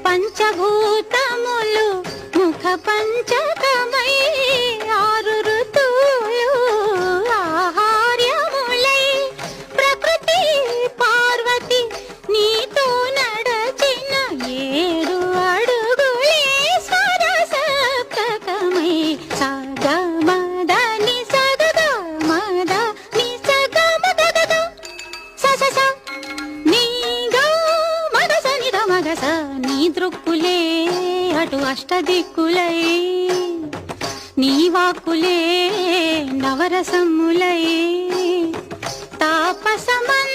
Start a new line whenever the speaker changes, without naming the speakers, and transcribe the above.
పంచభూతములు ముఖ పంచకమై ఆరు ఋతువులు ఆహార్యములై ప్రకృతి పార్వతి నీతో నడచిన 7 అడుగులే స్వరసప్తకమై సగమదని సగమద ని సగమదగద ససస నీగా మగస నిద మగస నీ దృక్కులే అటు అష్టదిక్కులై నీ వాక్కులే నవరసములై తాపసమన్